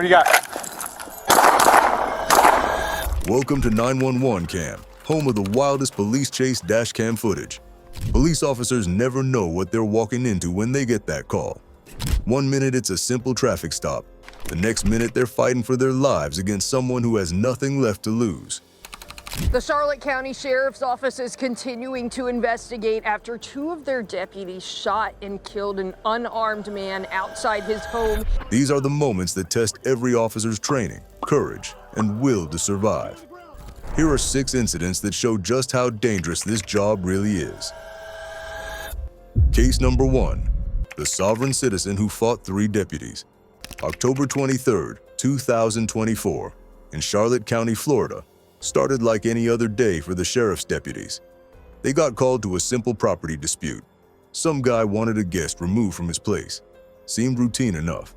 What do you got? Welcome to 911 Cam, home of the wildest police chase dashcam footage. Police officers never know what they're walking into when they get that call. One minute it's a simple traffic stop. The next minute they're fighting for their lives against someone who has nothing left to lose. The Charlotte County Sheriff's Office is continuing to investigate after 2 of their deputies shot and killed an unarmed man outside his home. These are the moments that test every officer's training, courage, and will to survive. Here are 6 incidents that show just how dangerous this job really is. Case number 1, the sovereign citizen who fought 3 deputies. October 23, 2024, in Charlotte County, Florida, started like any other day for the sheriff's deputies. They got called to a simple property dispute. Some guy wanted a guest removed from his place. Seemed routine enough.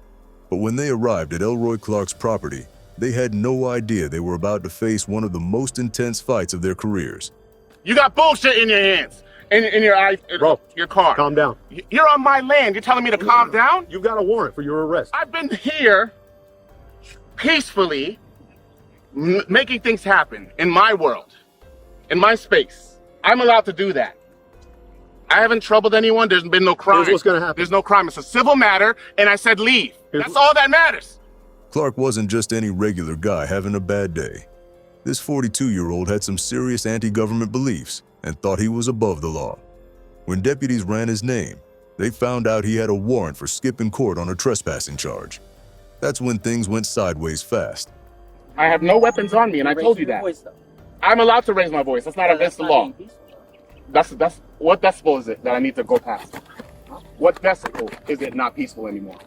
But when they arrived at Elroy Clark's property, they had no idea they were about to face one of the most intense fights of their careers. You got bullshit in your hands, in your eyes, Bro, your car. Calm down. You're on my land. You're telling me to calm down? You've got a warrant for your arrest. I've been here peacefully making things happen in my world, in my space. I'm allowed to do that. I haven't troubled anyone. There's been no crime. Here's what's gonna happen. There's no crime. It's a civil matter, and I said leave. That's all that matters. Clark wasn't just any regular guy having a bad day. This 42-year-old had some serious anti-government beliefs and thought he was above the law. When deputies ran his name, they found out he had a warrant for skipping court on a trespassing charge. That's when things went sideways fast. I have no weapons on me, and I told you that. I'm allowed to raise my voice. That's not against the law. That's what decibel is it that I need to go past? What decibel is it not peaceful anymore?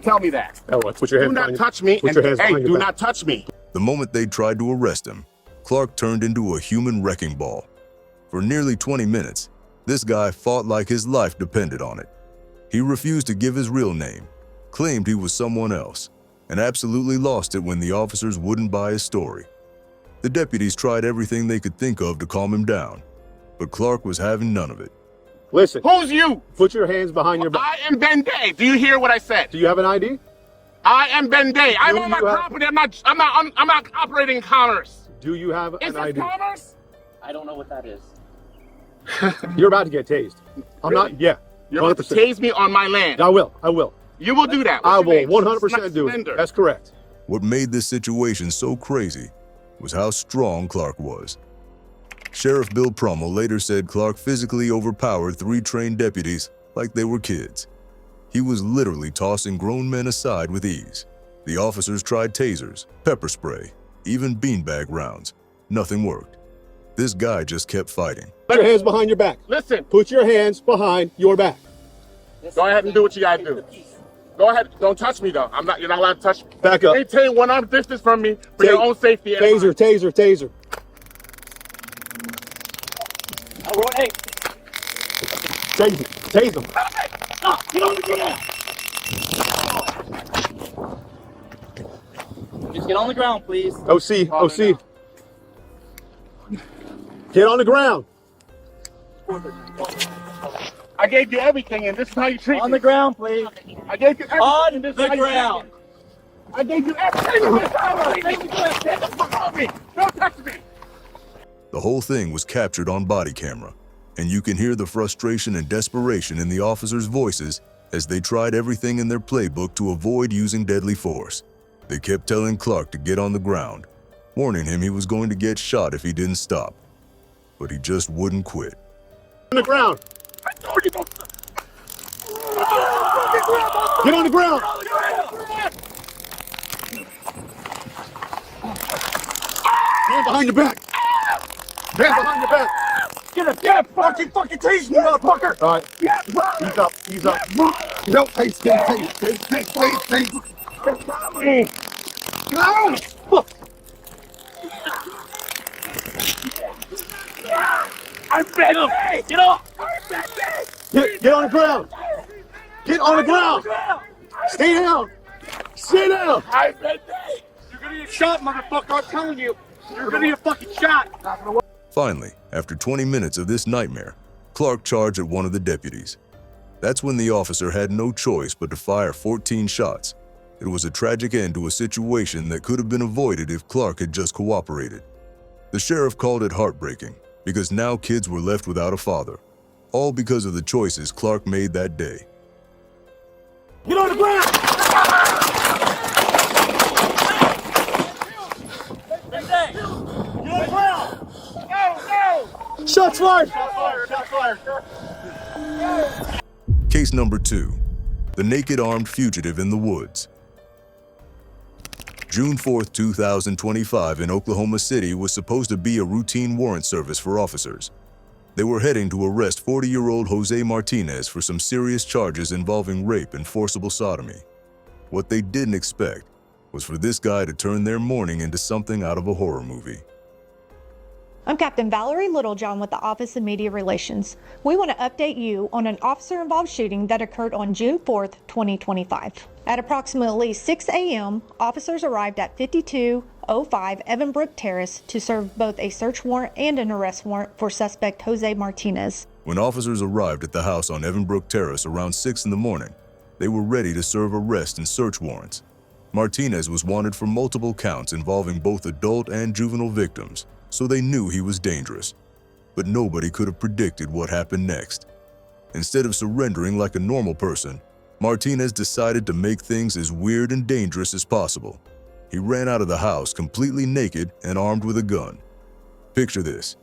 Tell me that. Put your hands Do not behind touch me. Put your hands Hey, behind your do back. not touch me. The moment they tried to arrest him, Clark turned into a human wrecking ball. For nearly 20 minutes, this guy fought like his life depended on it. He refused to give his real name, claimed he was someone else, and absolutely lost it when the officers wouldn't buy his story. The deputies tried everything they could think of to calm him down, but Clark was having none of it. Listen. Who's you? Put your hands behind your back. I am Ben Day. Do you hear what I said? Do you have an ID? I am Ben Day. I'm on my property. I'm not operating in commerce. Do you have Is an this ID? commerce? I don't know what that is. You're about to get tased. I'm Really? not. Yeah. You're about to 100%. tase me on my land. I will. You will do that. I What's your will name? 100% do it. Slender. That's correct. What made this situation so crazy was how strong Clark was. Sheriff Bill Prummel later said Clark physically overpowered 3 trained deputies like they were kids. He was literally tossing grown men aside with ease. The officers tried tasers, pepper spray, even beanbag rounds. Nothing worked. This guy just kept fighting. Put your hands behind your back. Listen, Put your hands behind your back. go ahead and do what you gotta do. Go ahead. Don't touch me though. You're not allowed to touch me. Back up. Maintain 1 arm distance from me for your own safety. and Taser, mine. taser, taser. Hey, Tase him. Tase him. get on the ground. Just get on the ground, please. OC, OC. Get on the ground. I gave you everything, and this is how you treat On me. the ground, please. I gave you everything. On and this is the how you treat ground. me. I gave you everything. Get the fuck off me. Don't touch me. The whole thing was captured on body camera, and you can hear the frustration and desperation in the officers' voices as they tried everything in their playbook to avoid using deadly force. They kept telling Clark to get on the ground, warning him he was going to get shot if he didn't stop. But he just wouldn't quit. On the ground. I told you don't. Get on the ground. Hand behind your back. Hand behind your back. Get fucking tase me, motherfucker. All right. Ease up. Ease up. No, taste, taste. No. I'm Ben Day. Get off. Get on the ground. Get on the ground. Stay down. Stay down. I'm Ben Day. You're gonna get shot, motherfucker. I'm telling you. You're gonna get fucking shot. Finally, after 20 minutes of this nightmare, Clark charged at one of the deputies. That's when the officer had no choice but to fire 14 shots. It was a tragic end to a situation that could have been avoided if Clark had just cooperated. The sheriff called it heartbreaking because now kids were left without a father, all because of the choices Clark made that day. Get on the ground! Get on the ground! Go! Shots fired! Shots fired! Case number 2. The naked armed fugitive in the woods. June 4, 2025 in Oklahoma City was supposed to be a routine warrant service for officers. They were heading to arrest 40-year-old Jose Martinez for some serious charges involving rape and forcible sodomy. What they didn't expect was for this guy to turn their morning into something out of a horror movie. I'm Captain Valerie Littlejohn with the Office of Media Relations. We want to update you on an officer-involved shooting that occurred on June 4th, 2025. At approximately 6 a.m., officers arrived at 5205 Evanbrook Terrace to serve both a search warrant and an arrest warrant for suspect Jose Martinez. When officers arrived at the house on Evanbrook Terrace around 6 in the morning, they were ready to serve arrest and search warrants. Martinez was wanted for multiple counts involving both adult and juvenile victims, so they knew he was dangerous. But nobody could have predicted what happened next. Instead of surrendering like a normal person, Martinez decided to make things as weird and dangerous as possible. He ran out of the house completely naked and armed with a gun. Picture this: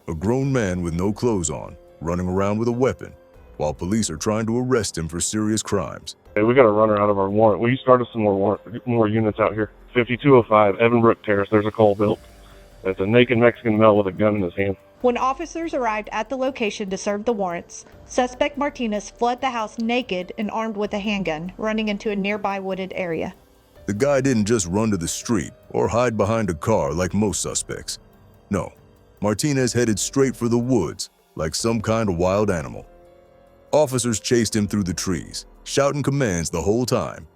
a grown man with no clothes on, running around with a weapon, while police are trying to arrest him for serious crimes. Hey, we got a runner out of our warrant. Will you start us some more units out here? 5205 Evanbrook Terrace, there's a call built. It's a naked Mexican male with a gun in his hand. When officers arrived at the location to serve the warrants, suspect Martinez fled the house naked and armed with a handgun, running into a nearby wooded area. The guy didn't just run to the street or hide behind a car like most suspects. No, Martinez headed straight for the woods like some kind of wild animal. Officers chased him through the trees, shouting commands the whole time.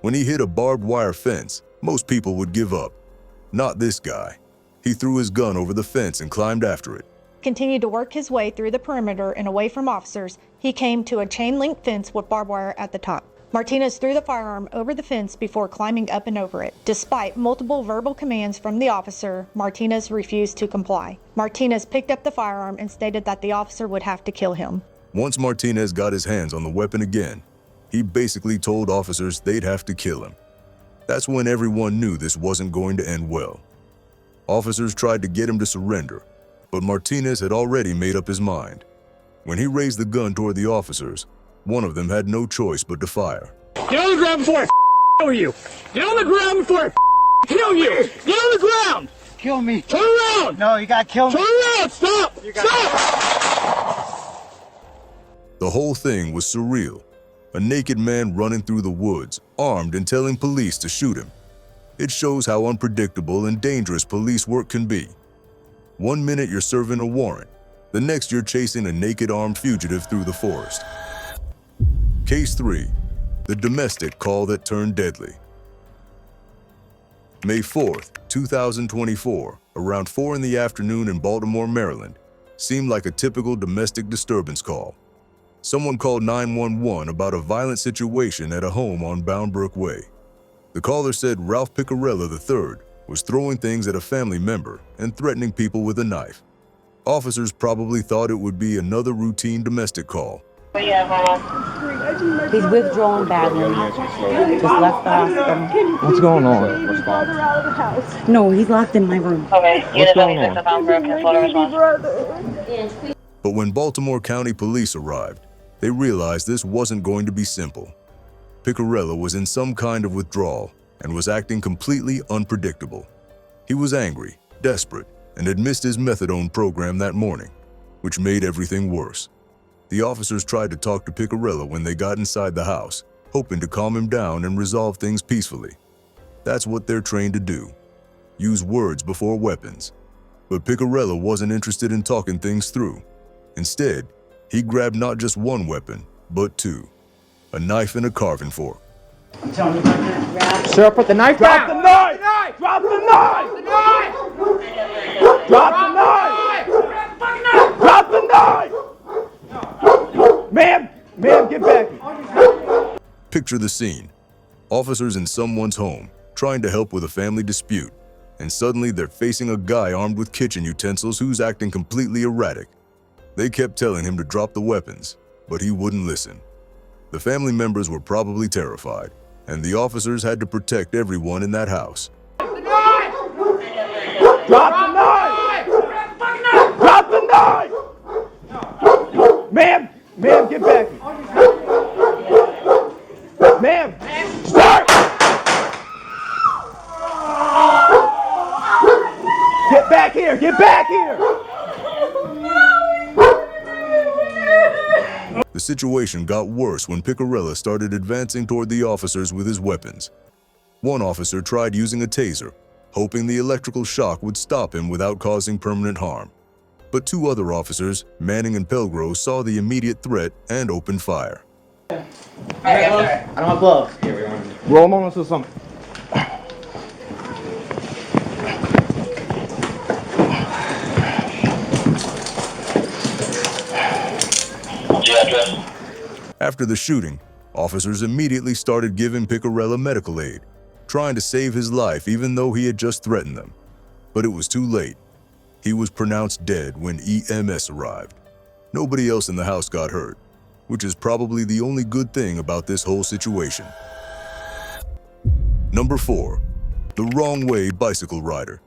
When he hit a barbed wire fence, most people would give up. Not this guy. He threw his gun over the fence and climbed after it. Continued to work his way through the perimeter and away from officers, he came to a chain-link fence with barbed wire at the top. Martinez threw the firearm over the fence before climbing up and over it. Despite multiple verbal commands from the officer, Martinez refused to comply. Martinez picked up the firearm and stated that the officer would have to kill him. Once Martinez got his hands on the weapon again, he basically told officers they'd have to kill him. That's when everyone knew this wasn't going to end well. Officers tried to get him to surrender, but Martinez had already made up his mind. When he raised the gun toward the officers, one of them had no choice but to fire. Get on the ground before I kill you! Get on the ground before I kill you! Get on the ground! Kill me. Turn around! No, you gotta kill me. Turn around! Stop! Stop! The whole thing was surreal. A naked man running through the woods, armed and telling police to shoot him. It shows how unpredictable and dangerous police work can be. 1 minute you're serving a warrant, the next you're chasing a naked armed fugitive through the forest. Case 3. The domestic call that turned deadly. May 4th, 2024, around 4 in the afternoon in Baltimore, Maryland, seemed like a typical domestic disturbance call. Someone called 911 about a violent situation at a home on Boundbrook Way. The caller said Ralph Picarella III was throwing things at a family member and threatening people with a knife. Officers probably thought it would be another routine domestic call. He's withdrawing badly. Just left the hospital. What's going on? No, he's locked in my room. What's going on? But when Baltimore County Police arrived, they realized this wasn't going to be simple. Picarella was in some kind of withdrawal and was acting completely unpredictable. He was angry, desperate, and had missed his methadone program that morning, which made everything worse. The officers tried to talk to Picarella when they got inside the house, hoping to calm him down and resolve things peacefully. That's what they're trained to do. Use words before weapons. But Picarella wasn't interested in talking things through. Instead, he grabbed not just one weapon, but two. A knife and a carving fork. Sir, put the knife down. Drop the knife! Drop the knife! Drop the knife! Drop the knife! Ma'am, get back. Picture the scene. Officers in someone's home, trying to help with a family dispute, and suddenly they're facing a guy armed with kitchen utensils who's acting completely erratic. They kept telling him to drop the weapons, but he wouldn't listen. The family members were probably terrified, and the officers had to protect everyone in that house. Drop the knife! Drop the knife! Ma'am! Ma'am, get back here. Ma'am! Start! Get back here! Get back here! The situation got worse when Picarella started advancing toward the officers with his weapons. One officer tried using a taser, hoping the electrical shock would stop him without causing permanent harm. But two other officers, Manning and Pelgro, saw the immediate threat and opened fire. I don't have gloves. Roll them on us or something. After the shooting, officers immediately started giving Picarella medical aid, trying to save his life even though he had just threatened them. But it was too late. He was pronounced dead when EMS arrived. Nobody else in the house got hurt, which is probably the only good thing about this whole situation. Number 4. The Wrong Way Bicycle Rider.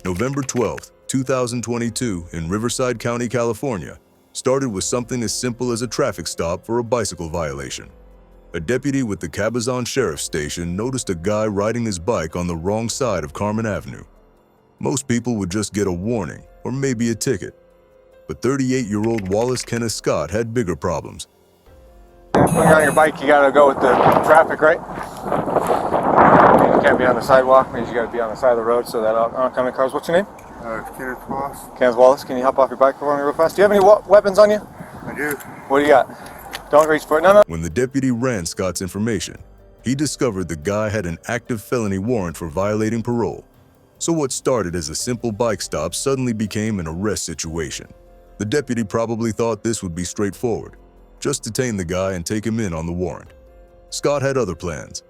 November 12, 2022, in Riverside County, California, started with something as simple as a traffic stop for a bicycle violation. A deputy with the Cabazon Sheriff's Station noticed a guy riding his bike on the wrong side of Carmen Avenue. Most people would just get a warning or maybe a ticket. But 38-year-old Wallace Kenneth Scott had bigger problems. When you're on your bike, you gotta go with the traffic, right? You can't be on the sidewalk, means you gotta be on the side of the road so that oncoming cars. What's your name? Kenneth Wallace. Kenneth Wallace. Can you hop off your bike for me real fast? Do you have any weapons on you? I do. What do you got? Don't reach for it. No. When the deputy ran Scott's information, he discovered the guy had an active felony warrant for violating parole. So what started as a simple bike stop suddenly became an arrest situation. The deputy probably thought this would be straightforward. Just detain the guy and take him in on the warrant. Scott had other plans.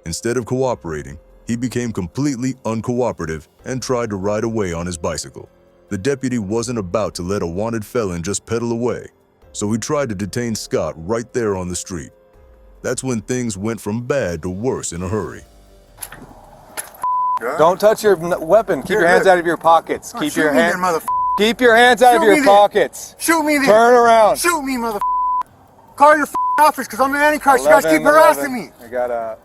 Instead of cooperating, he became completely uncooperative and tried to ride away on his bicycle. The deputy wasn't about to let a wanted felon just pedal away, so he tried to detain Scott right there on the street. That's when things went from bad to worse in a hurry. Don't touch your weapon. Keep your hands out of your pockets. Keep your hands. Keep your hands out of your pockets. Shoot me then. Turn around. Shoot me, mother. Call your office, because I'm the Antichrist. You guys keep harassing me. I got a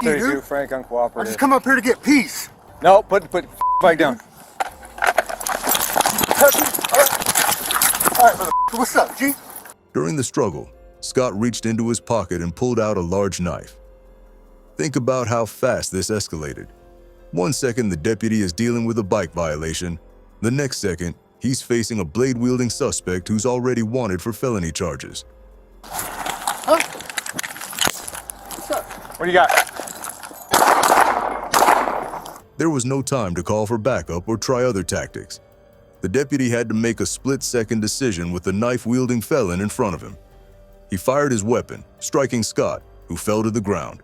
32 Frank uncooperative. I just come up here to get peace. No, put bike down. All right, mother. What's up, G? During the struggle, Scott reached into his pocket and pulled out a large knife. Think about how fast this escalated. 1 second, the deputy is dealing with a bike violation. The next second, he's facing a blade-wielding suspect who's already wanted for felony charges. Huh? What's up? What do you got? There was no time to call for backup or try other tactics. The deputy had to make a split-second decision with the knife-wielding felon in front of him. He fired his weapon, striking Scott, who fell to the ground.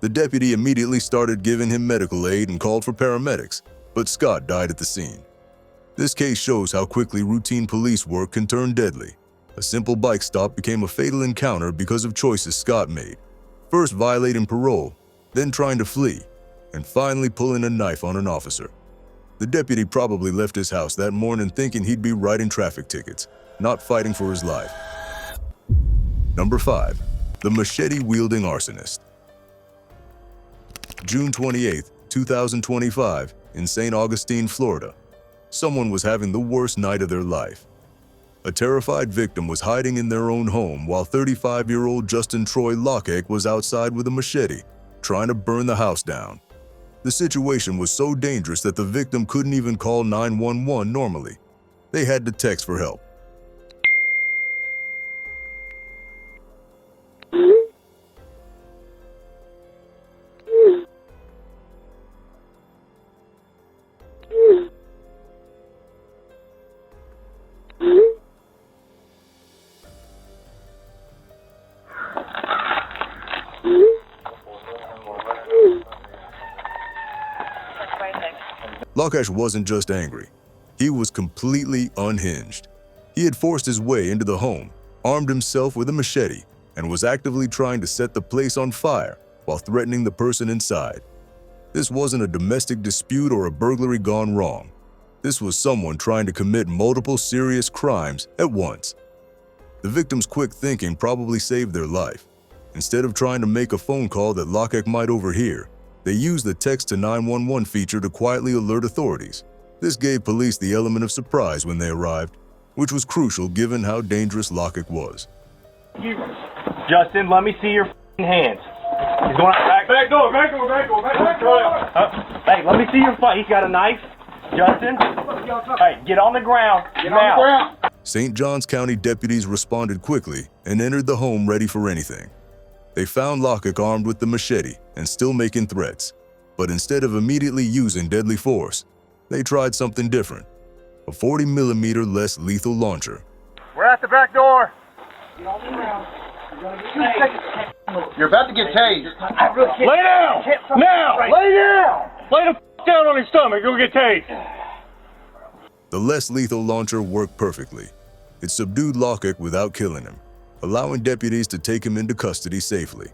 The deputy immediately started giving him medical aid and called for paramedics, but Scott died at the scene. This case shows how quickly routine police work can turn deadly. A simple bike stop became a fatal encounter because of choices Scott made. First violating parole, then trying to flee, and finally pulling a knife on an officer. The deputy probably left his house that morning thinking he'd be writing traffic tickets, not fighting for his life. Number 5. The machete-wielding arsonist. June 28, 2025, in St. Augustine, Florida. Someone was having the worst night of their life. A terrified victim was hiding in their own home while 35-year-old Justin Troy Lockheck was outside with a machete, trying to burn the house down. The situation was so dangerous that the victim couldn't even call 911 normally. They had to text for help. Lockash wasn't just angry. He was completely unhinged. He had forced his way into the home, armed himself with a machete, and was actively trying to set the place on fire while threatening the person inside. This wasn't a domestic dispute or a burglary gone wrong. This was someone trying to commit multiple serious crimes at once. The victim's quick thinking probably saved their life. Instead of trying to make a phone call that Lockack might overhear, they used the text to 911 feature to quietly alert authorities. This gave police the element of surprise when they arrived, which was crucial given how dangerous Lockack was. Justin, let me see your hands. He's going out back door. Hey, let me see your fight. He's got a knife. Justin, hey, get on the ground. Get on the ground. St. Johns County deputies responded quickly and entered the home ready for anything. They found Lockack armed with the machete and still making threats. But instead of immediately using deadly force, they tried something different. A 40mm less lethal launcher. We're at the back door. You're about to get tased. Lay down! Now! Lay down! Lay the down on his stomach. Go get tased. The less lethal launcher worked perfectly. It subdued Lockack without killing him, allowing deputies to take him into custody safely.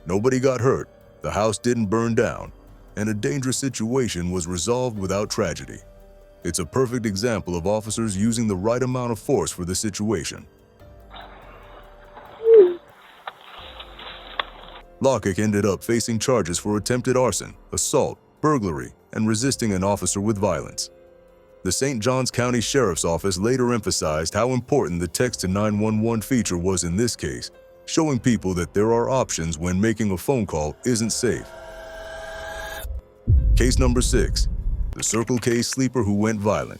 Nobody got hurt, the house didn't burn down, and a dangerous situation was resolved without tragedy. It's a perfect example of officers using the right amount of force for the situation. Lockack ended up facing charges for attempted arson, assault, burglary, and resisting an officer with violence. The St. Johns County Sheriff's Office later emphasized how important the text to 911 feature was in this case, showing people that there are options when making a phone call isn't safe. Case number 6, the Circle K sleeper who went violent.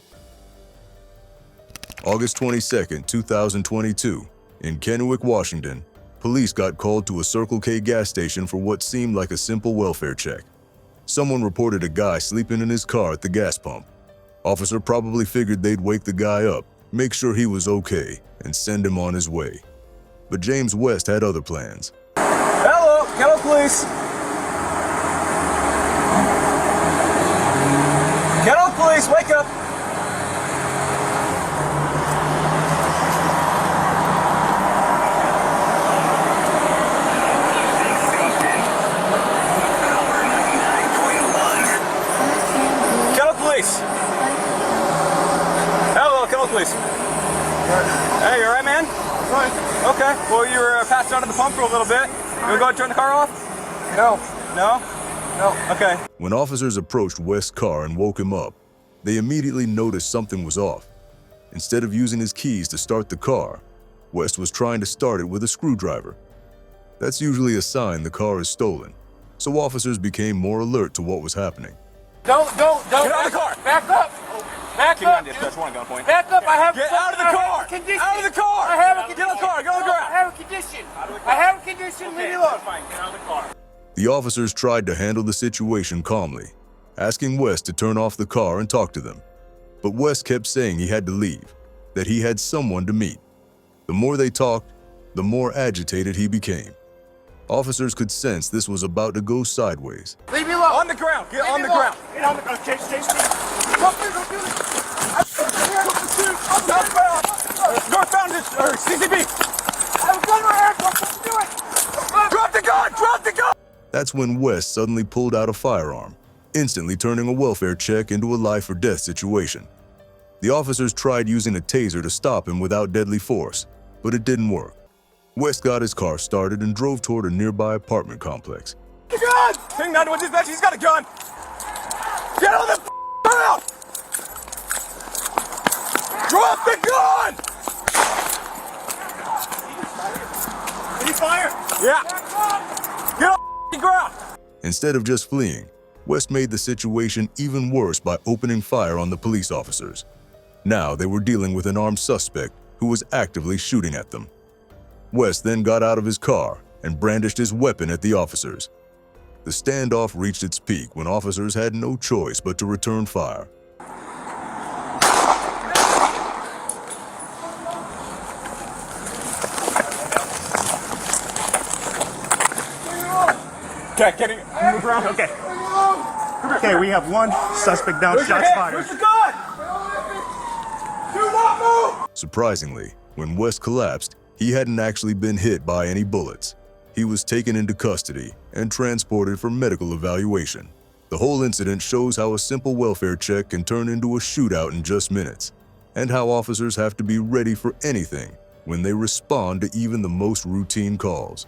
August 22, 2022, in Kennewick, Washington, police got called to a Circle K gas station for what seemed like a simple welfare check. Someone reported a guy sleeping in his car at the gas pump. Officer probably figured they'd wake the guy up, make sure he was okay, and send him on his way. But James West had other plans. Hello, police. Hello, police, wake up. Please. Hey, you alright, man? Fine. Okay. Well, you were passed out of the pump for a little bit. You wanna go ahead and turn the car off? No. No? No. Okay. When officers approached West's car and woke him up, they immediately noticed something was off. Instead of using his keys to start the car, West was trying to start it with a screwdriver. That's usually a sign the car is stolen, so officers became more alert to what was happening. Don't. Get out of the car. Back up. Back up! Back up! I have get out of the car! Out of the car! I have a condition. Get out of the car! Get on the ground! I have a condition. I have a condition. Leave me alone. Fine. Get out of the car. The officers tried to handle the situation calmly, asking West to turn off the car and talk to them. But West kept saying he had to leave, that he had someone to meet. The more they talked, the more agitated he became. Officers could sense this was about to go sideways. Leave me alone! On the ground! Get on the ground! Get on the ground! Chase me! Don't do it! Northbound or CCB! I have a gun in my hand! Don't do it! Drop the gun! Drop the gun! That's when West suddenly pulled out a firearm, instantly turning a welfare check into a life or death situation. The officers tried using a taser to stop him without deadly force, but it didn't work. West got his car started and drove toward a nearby apartment complex. The gun! King 911 dispatch, he's got a gun! Get on the ground! Drop the gun! Did he fire? Yeah. Get on the ground! Instead of just fleeing, West made the situation even worse by opening fire on the police officers. Now they were dealing with an armed suspect who was actively shooting at them. West then got out of his car and brandished his weapon at the officers. The standoff reached its peak when officers had no choice but to return fire. Okay, getting on the ground. Okay. Okay, we have one suspect down. Shots fired. Where's the gun? Do not move! Surprisingly, when West collapsed, he hadn't actually been hit by any bullets. He was taken into custody and transported for medical evaluation. The whole incident shows how a simple welfare check can turn into a shootout in just minutes, and how officers have to be ready for anything when they respond to even the most routine calls.